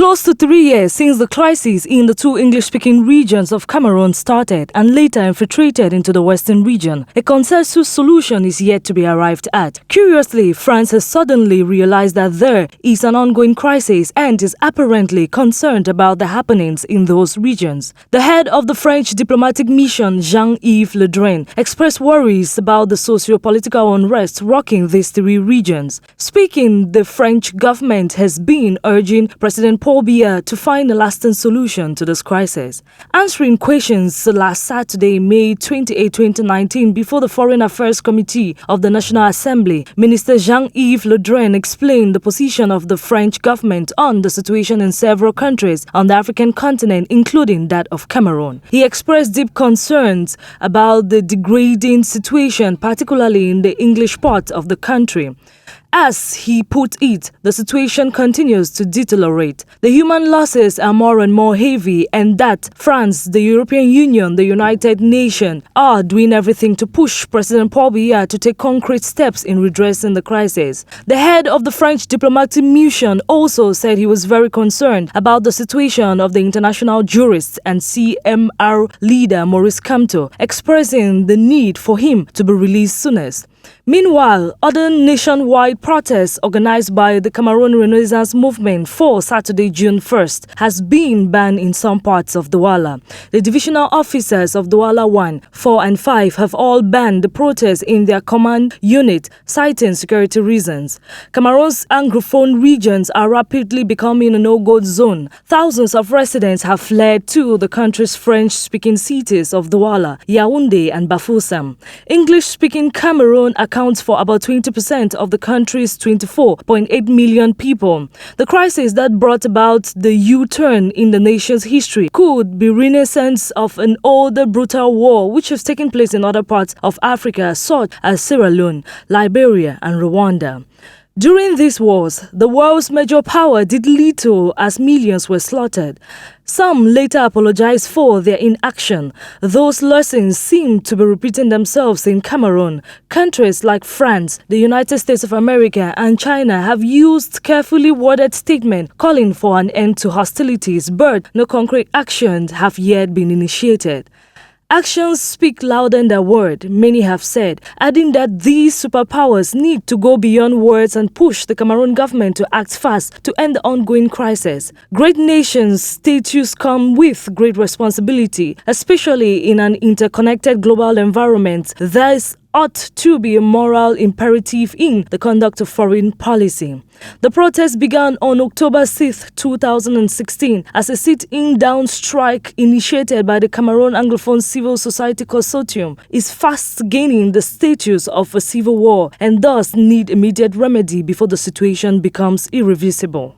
Close to 3 years since the crisis in the two English-speaking regions of Cameroon started and later infiltrated into the western region, a consensus solution is yet to be arrived at. Curiously, France has suddenly realized that there is an ongoing crisis and is apparently concerned about the happenings in those regions. The head of the French diplomatic mission, Jean-Yves Le Drian, expressed worries about the socio-political unrest rocking these three regions. Speaking, the French government has been urging President Paul Biya to find a lasting solution to this crisis. Answering questions last Saturday, May 28, 2019, before the Foreign Affairs Committee of the National Assembly, Minister Jean-Yves Le Drian explained the position of the French government on the situation in several countries on the African continent, including that of Cameroon. He expressed deep concerns about the degrading situation, particularly in the English part of the country. As he put it, the situation continues to deteriorate. The human losses are more and more heavy, and that France, the European Union, the United Nations are doing everything to push President Paul Biya to take concrete steps in redressing the crisis. The head of the French diplomatic mission also said he was very concerned about the situation of the international jurist and CMR leader Maurice Kamto, expressing the need for him to be released soonest. Meanwhile, other nationwide protests organized by the Cameroon Renaissance Movement for Saturday, June 1st, has been banned in some parts of Douala. The divisional officers of Douala 1, 4 and 5 have all banned the protests in their command unit, citing security reasons. Cameroon's Anglophone regions are rapidly becoming a no-go zone. Thousands of residents have fled to the country's French-speaking cities of Douala, Yaoundé and Bafoussam. English-speaking Cameroon accounts for about 20% of the country's 24.8 million people. The crisis that brought about the U-turn in the nation's history could be reminiscent of an older brutal war which has taken place in other parts of Africa, such as Sierra Leone, Liberia and Rwanda. During these wars, the world's major power did little as millions were slaughtered. Some later apologized for their inaction. Those lessons seem to be repeating themselves in Cameroon. Countries like France, the United States of America and China have used carefully worded statements calling for an end to hostilities, but no concrete actions have yet been initiated. Actions speak louder than words, many have said, adding that these superpowers need to go beyond words and push the Cameroon government to act fast to end the ongoing crisis. Great nations' status come with great responsibility, especially in an interconnected global environment. Thus, ought to be a moral imperative in the conduct of foreign policy. The protest began on October 6, 2016 as a sit-in-down strike initiated by the Cameroon Anglophone Civil Society Consortium is fast gaining the status of a civil war and thus need immediate remedy before the situation becomes irreversible.